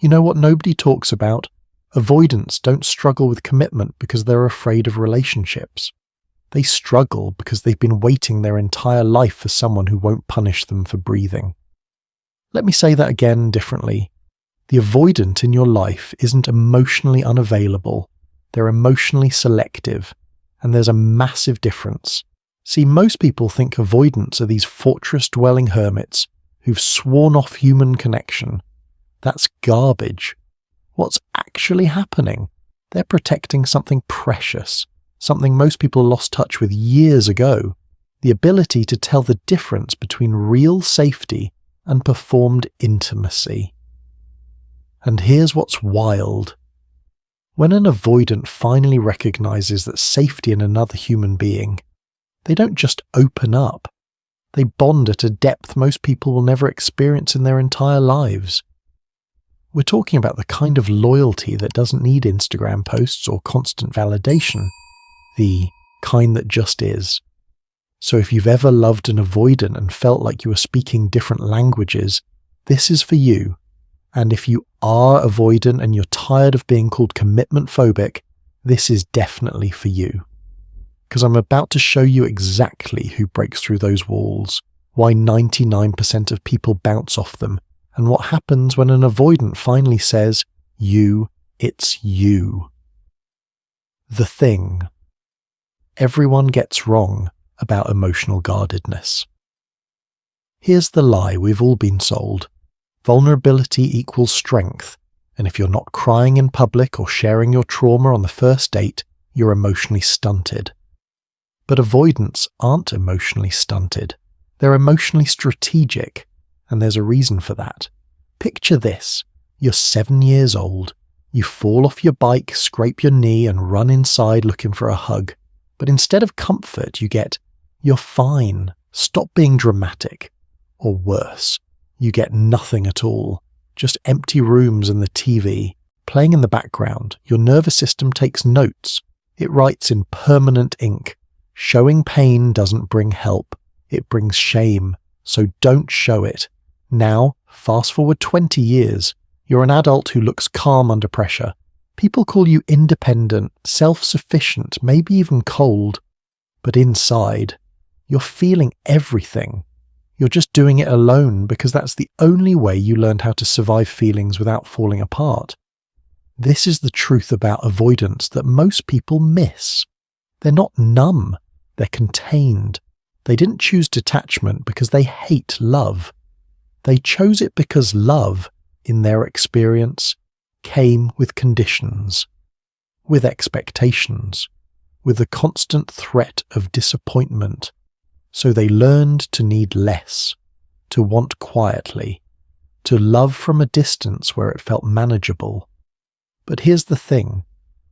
You know what nobody talks about? Avoidants don't struggle with commitment because they're afraid of relationships. They struggle because they've been waiting their entire life for someone who won't punish them for breathing. Let me say that again differently. The avoidant in your life isn't emotionally unavailable. They're emotionally selective, and there's a massive difference. See, most people think avoidants are these fortress-dwelling hermits who've sworn off human connection. That's garbage. What's actually happening? They're protecting something precious, something most people lost touch with years ago, the ability to tell the difference between real safety and performed intimacy. And here's what's wild. When an avoidant finally recognizes that safety in another human being, they don't just open up. They bond at a depth most people will never experience in their entire lives. We're talking about the kind of loyalty that doesn't need Instagram posts or constant validation, the kind that just is. So if you've ever loved an avoidant and felt like you were speaking different languages, this is for you. And if you are avoidant and you're tired of being called commitment phobic, this is definitely for you. Because I'm about to show you exactly who breaks through those walls, why 99% of people bounce off them, and what happens when an avoidant finally says, it's you. The thing. Everyone gets wrong about emotional guardedness. Here's the lie we've all been sold. Vulnerability equals strength, and if you're not crying in public or sharing your trauma on the first date, you're emotionally stunted. But avoidants aren't emotionally stunted. They're emotionally strategic, and there's a reason for that. Picture this. You're 7 years old. You fall off your bike, scrape your knee, and run inside looking for a hug. But instead of comfort, you get, "You're fine. Stop being dramatic." Or worse, you get nothing at all. Just empty rooms and the TV. Playing in the background, your nervous system takes notes. It writes in permanent ink. Showing pain doesn't bring help. It brings shame. So don't show it. Now, fast forward 20 years. You're an adult who looks calm under pressure. People call you independent, self-sufficient, maybe even cold. But inside, you're feeling everything. You're just doing it alone because that's the only way you learned how to survive feelings without falling apart. This is the truth about avoidance that most people miss. They're not numb. They're contained. They didn't choose detachment because they hate love. They chose it because love, in their experience, came with conditions, with expectations, with the constant threat of disappointment. So they learned to need less, to want quietly, to love from a distance where it felt manageable. But here's the thing,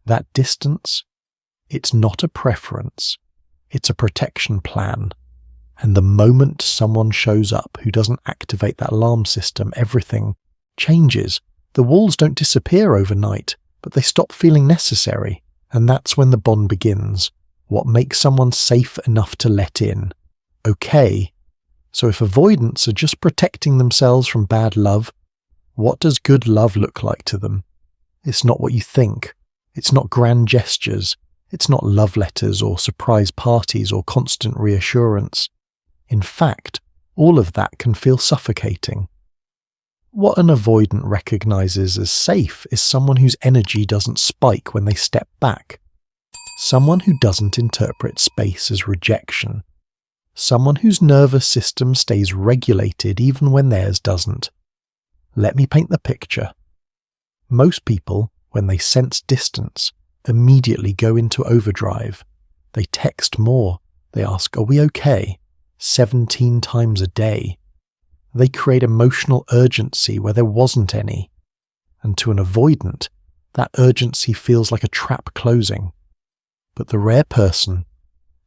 that distance, it's not a preference, it's a protection plan. And the moment someone shows up who doesn't activate that alarm system, everything changes. The walls don't disappear overnight, but they stop feeling necessary. And that's when the bond begins. What makes someone safe enough to let in? Okay, so if avoidants are just protecting themselves from bad love, what does good love look like to them? It's not what you think. It's not grand gestures. It's not love letters or surprise parties or constant reassurance. In fact, all of that can feel suffocating. What an avoidant recognizes as safe is someone whose energy doesn't spike when they step back. Someone who doesn't interpret space as rejection. Someone whose nervous system stays regulated even when theirs doesn't. Let me paint the picture. Most people, when they sense distance, immediately go into overdrive. They text more. They ask, "Are we okay?" 17 times a day. They create emotional urgency where there wasn't any. And to an avoidant, that urgency feels like a trap closing. But the rare person,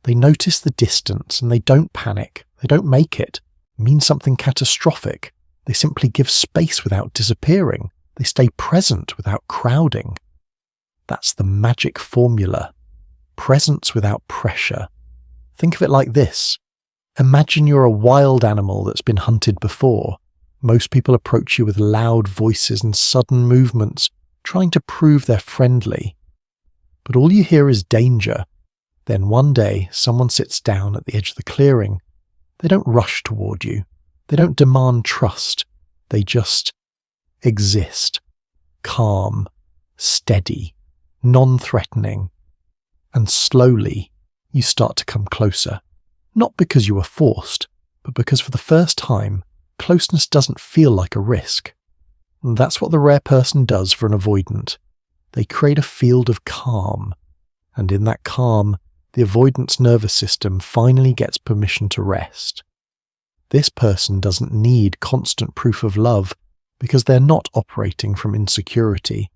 they notice the distance and they don't panic. They don't make it mean something catastrophic. They simply give space without disappearing. They stay present without crowding. That's the magic formula. Presence without pressure. Think of it like this. Imagine you're a wild animal that's been hunted before. Most people approach you with loud voices and sudden movements, trying to prove they're friendly. But all you hear is danger. Then one day, someone sits down at the edge of the clearing. They don't rush toward you. They don't demand trust. They just exist. Calm, steady, non-threatening. And slowly, you start to come closer. Not because you were forced, but because for the first time, closeness doesn't feel like a risk. And that's what the rare person does for an avoidant. They create a field of calm. And in that calm, the avoidant's nervous system finally gets permission to rest. This person doesn't need constant proof of love because they're not operating from insecurity.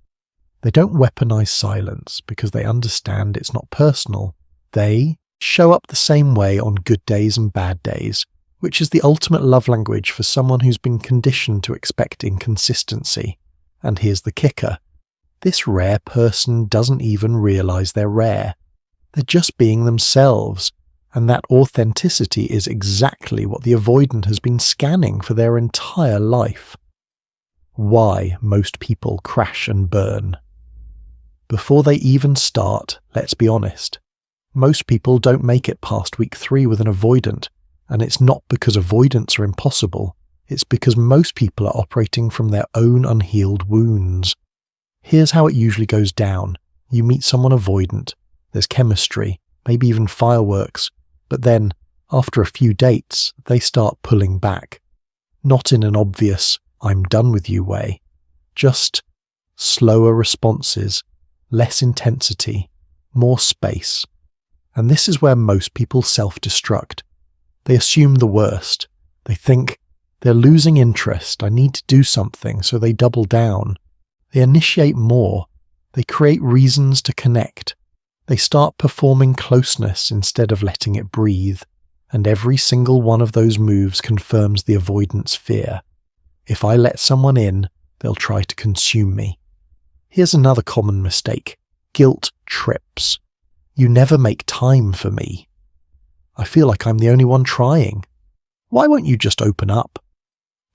They don't weaponize silence because they understand it's not personal. They show up the same way on good days and bad days, which is the ultimate love language for someone who's been conditioned to expect inconsistency. And here's the kicker. This rare person doesn't even realize they're rare. They're just being themselves, and that authenticity is exactly what the avoidant has been scanning for their entire life. Why most people crash and burn. Before they even start, let's be honest, most people don't make it past week 3 with an avoidant, and it's not because avoidants are impossible, it's because most people are operating from their own unhealed wounds. Here's how it usually goes down. You meet someone avoidant, there's chemistry, maybe even fireworks, but then, after a few dates, they start pulling back. Not in an obvious, I'm done with you way. Just slower responses, less intensity, more space. And this is where most people self-destruct. They assume the worst. They think, they're losing interest, I need to do something, so they double down. They initiate more. They create reasons to connect. They start performing closeness instead of letting it breathe, and every single one of those moves confirms the avoidant's fear. If I let someone in, they'll try to consume me. Here's another common mistake. Guilt trips. You never make time for me. I feel like I'm the only one trying. Why won't you just open up?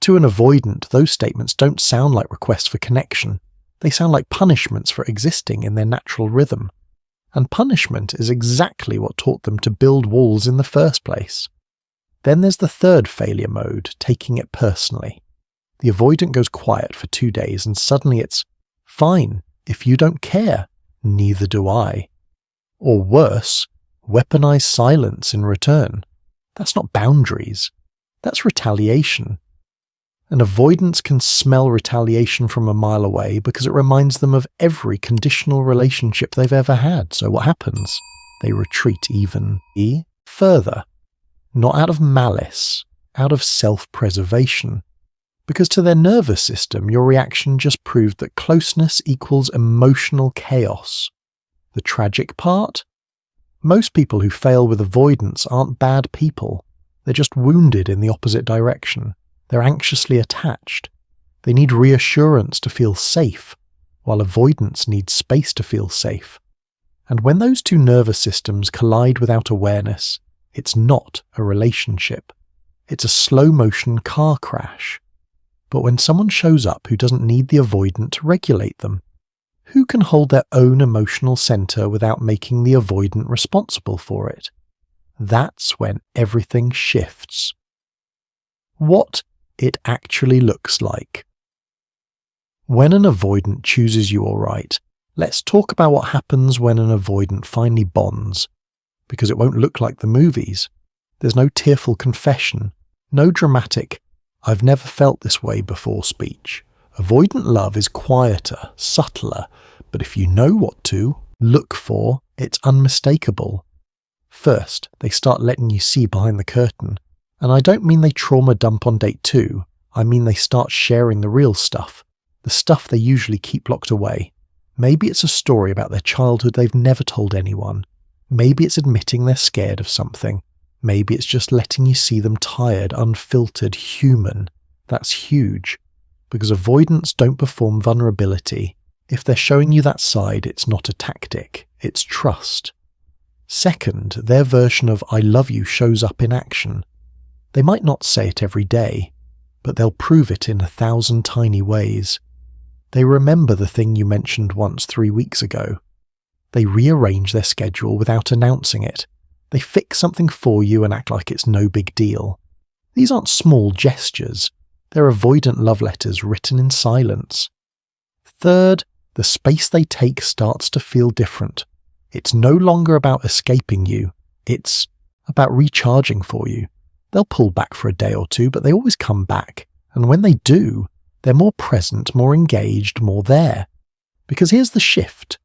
To an avoidant, those statements don't sound like requests for connection. They sound like punishments for existing in their natural rhythm. And punishment is exactly what taught them to build walls in the first place. Then there's the third failure mode, taking it personally. The avoidant goes quiet for 2 days and suddenly it's, fine, if you don't care, neither do I. Or worse, weaponize silence in return. That's not boundaries. That's retaliation. And avoidants can smell retaliation from a mile away because it reminds them of every conditional relationship they've ever had. So what happens? They retreat even further. Not out of malice, out of self-preservation. Because to their nervous system, your reaction just proved that closeness equals emotional chaos. The tragic part? Most people who fail with avoidance aren't bad people. They're just wounded in the opposite direction. They're anxiously attached. They need reassurance to feel safe, while avoidants need space to feel safe. And when those two nervous systems collide without awareness, it's not a relationship. It's a slow-motion car crash. But when someone shows up who doesn't need the avoidant to regulate them, who can hold their own emotional center without making the avoidant responsible for it? That's when everything shifts. What it actually looks like. When an avoidant chooses you all right, let's talk about what happens when an avoidant finally bonds. Because it won't look like the movies. There's no tearful confession, no dramatic, I've never felt this way before speech. Avoidant love is quieter, subtler, but if you know what to look for, it's unmistakable. First, they start letting you see behind the curtain. And I don't mean they trauma dump on date 2, I mean they start sharing the real stuff, the stuff they usually keep locked away. Maybe it's a story about their childhood they've never told anyone. Maybe it's admitting they're scared of something. Maybe it's just letting you see them tired, unfiltered, human. That's huge, because avoidants don't perform vulnerability. If they're showing you that side, it's not a tactic, it's trust. Second, their version of I love you shows up in action. They might not say it every day, but they'll prove it in 1,000 tiny ways. They remember the thing you mentioned once 3 weeks ago. They rearrange their schedule without announcing it. They fix something for you and act like it's no big deal. These aren't small gestures. They're avoidant love letters written in silence. Third, the space they take starts to feel different. It's no longer about escaping you. It's about recharging for you. They'll pull back for a day or two, but they always come back. And when they do, they're more present, more engaged, more there. Because here's the shift.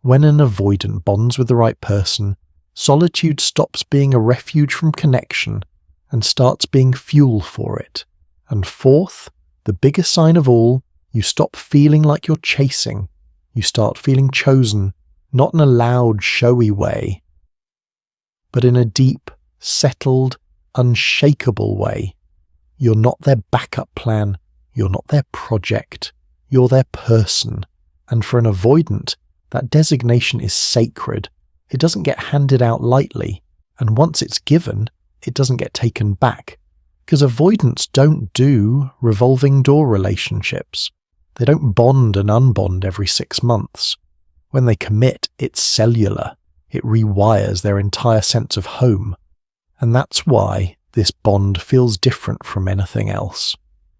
When an avoidant bonds with the right person, solitude stops being a refuge from connection and starts being fuel for it. And fourth, the biggest sign of all, you stop feeling like you're chasing. You start feeling chosen, not in a loud, showy way, but in a deep, settled, unshakable way. You're not their backup plan. You're not their project. You're their person. And for an avoidant, that designation is sacred. It doesn't get handed out lightly. And once it's given, it doesn't get taken back. Because avoidants don't do revolving door relationships. They don't bond and unbond every 6 months. When they commit, it's cellular. It rewires their entire sense of home. And that's why this bond feels different from anything else.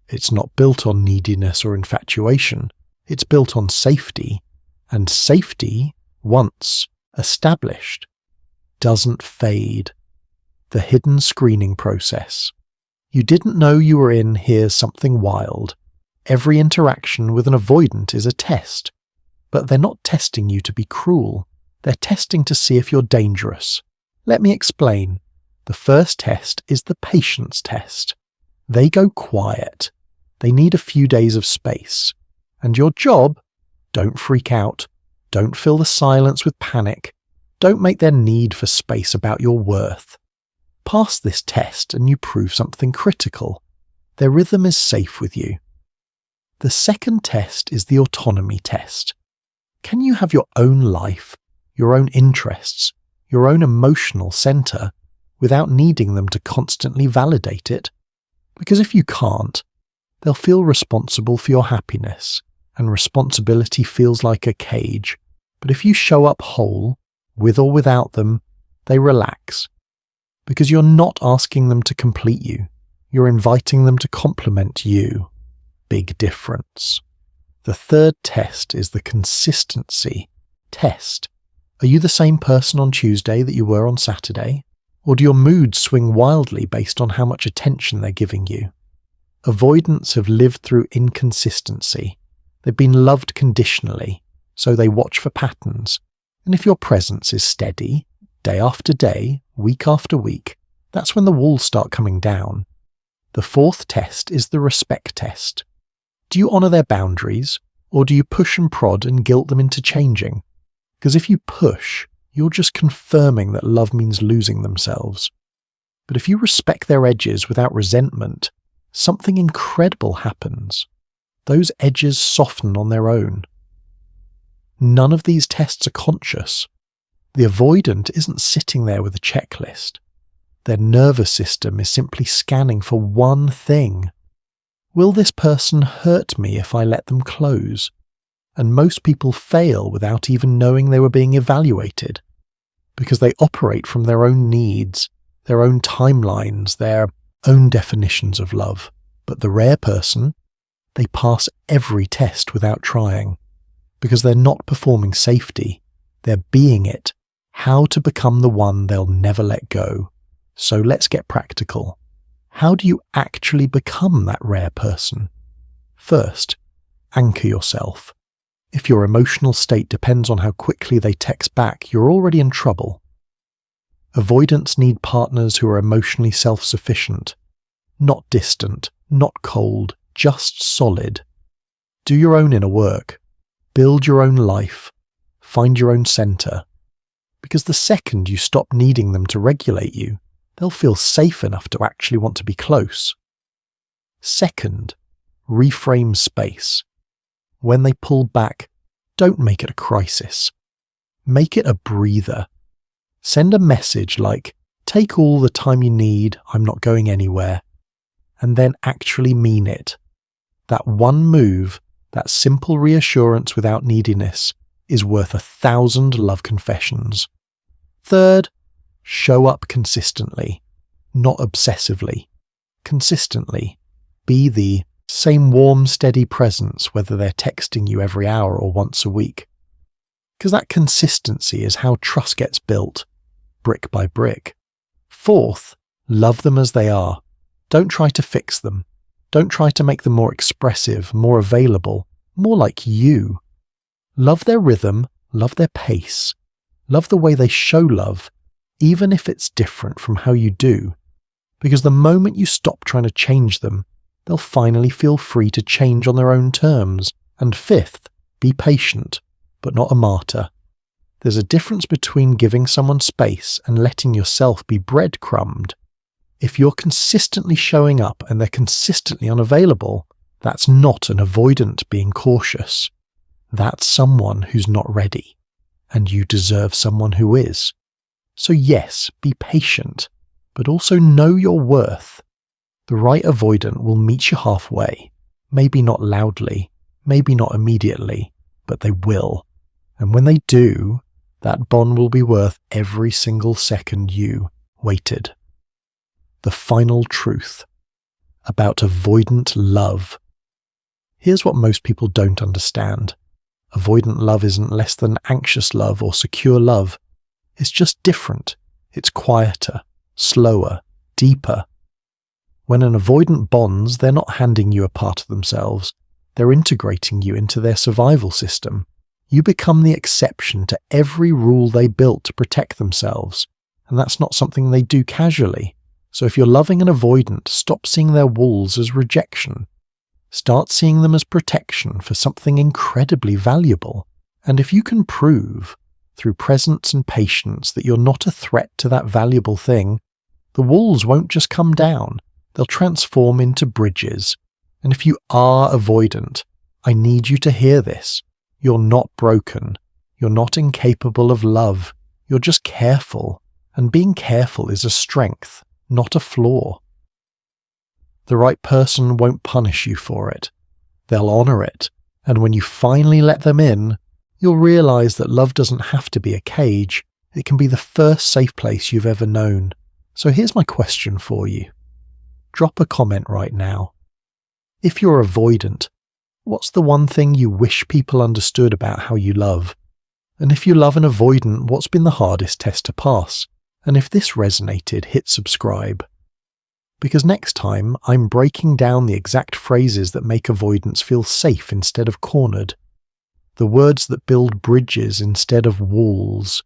It's not built on neediness or infatuation. It's built on safety. And safety, once established, doesn't fade. The hidden screening process. You didn't know you were in Here's Something Wild. Every interaction with an avoidant is a test. But they're not testing you to be cruel. They're testing to see if you're dangerous. Let me explain. The first test is the patience test. They go quiet. They need a few days of space. And your job? Don't freak out. Don't fill the silence with panic. Don't make their need for space about your worth. Pass this test and you prove something critical. Their rhythm is safe with you. The second test is the autonomy test. Can you have your own life, your own interests, your own emotional center, without needing them to constantly validate it? Because if you can't, they'll feel responsible for your happiness, and responsibility feels like a cage. But if you show up whole, with or without them, they relax. Because you're not asking them to complete you, you're inviting them to complement you. Big difference. The third test is the consistency test. Are you the same person on Tuesday that you were on Saturday? Or do your moods swing wildly based on how much attention they're giving you? Avoidants have lived through inconsistency. They've been loved conditionally, so they watch for patterns. And if your presence is steady, day after day, week after week, that's when the walls start coming down. The fourth test is the respect test. Do you honour their boundaries, or do you push and prod and guilt them into changing? Because if you push, you're just confirming that love means losing themselves. But if you respect their edges without resentment, something incredible happens. Those edges soften on their own. None of these tests are conscious. The avoidant isn't sitting there with a checklist. Their nervous system is simply scanning for one thing. Will this person hurt me if I let them close? And most people fail without even knowing they were being evaluated, because they operate from their own needs, their own timelines, their own definitions of love. But the rare person, they pass every test without trying, because they're not performing safety, they're being it, how to become the one they'll never let go. So let's get practical. How do you actually become that rare person? First, anchor yourself. If your emotional state depends on how quickly they text back, you're already in trouble. Avoidants need partners who are emotionally self-sufficient, not distant, not cold, just solid. Do your own inner work. Build your own life. Find your own center. Because the second you stop needing them to regulate you, they'll feel safe enough to actually want to be close. Second, reframe space. When they pull back, don't make it a crisis. Make it a breather. Send a message like, "Take all the time you need, I'm not going anywhere." and then actually mean it. That one move, that simple reassurance without neediness, is worth 1,000 love confessions. Third, show up consistently, not obsessively. Consistently. Be the same warm, steady presence whether they're texting you every hour or once a week. Because that consistency is how trust gets built, brick by brick. Fourth, love them as they are. Don't try to fix them. Don't try to make them more expressive, more available, more like you. Love their rhythm, love their pace. Love the way they show love, even if it's different from how you do. Because the moment you stop trying to change them, they'll finally feel free to change on their own terms. And fifth, be patient, but not a martyr. There's a difference between giving someone space and letting yourself be breadcrumbed. If you're consistently showing up and they're consistently unavailable, that's not an avoidant being cautious. That's someone who's not ready, and you deserve someone who is. So yes, be patient, but also know your worth. The right avoidant will meet you halfway, maybe not loudly, maybe not immediately, but they will. And when they do, that bond will be worth every single second you waited. The final truth about avoidant love. Here's what most people don't understand. Avoidant love isn't less than anxious love or secure love. It's just different. It's quieter, slower, deeper. When an avoidant bonds, they're not handing you a part of themselves. They're integrating you into their survival system. You become the exception to every rule they built to protect themselves. And that's not something they do casually. So if you're loving an avoidant, stop seeing their walls as rejection. Start seeing them as protection for something incredibly valuable. And if you can prove, through presence and patience, that you're not a threat to that valuable thing, the walls won't just come down, they'll transform into bridges. And if you are avoidant, I need you to hear this. You're not broken. You're not incapable of love. You're just careful. And being careful is a strength, not a flaw. The right person won't punish you for it. They'll honor it. And when you finally let them in, you'll realize that love doesn't have to be a cage. It can be the first safe place you've ever known. So here's my question for you. Drop a comment right now. If you're avoidant, what's the one thing you wish people understood about how you love? And if you love an avoidant, what's been the hardest test to pass? And if this resonated, hit subscribe. Because next time, I'm breaking down the exact phrases that make avoidance feel safe instead of cornered. The words that build bridges instead of walls.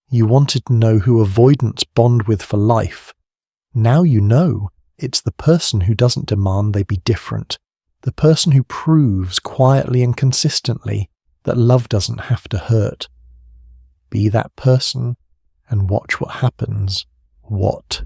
You wanted to know who avoidants bond with for life. Now you know. It's the person who doesn't demand they be different. The person who proves quietly and consistently that love doesn't have to hurt. Be that person and watch what happens. What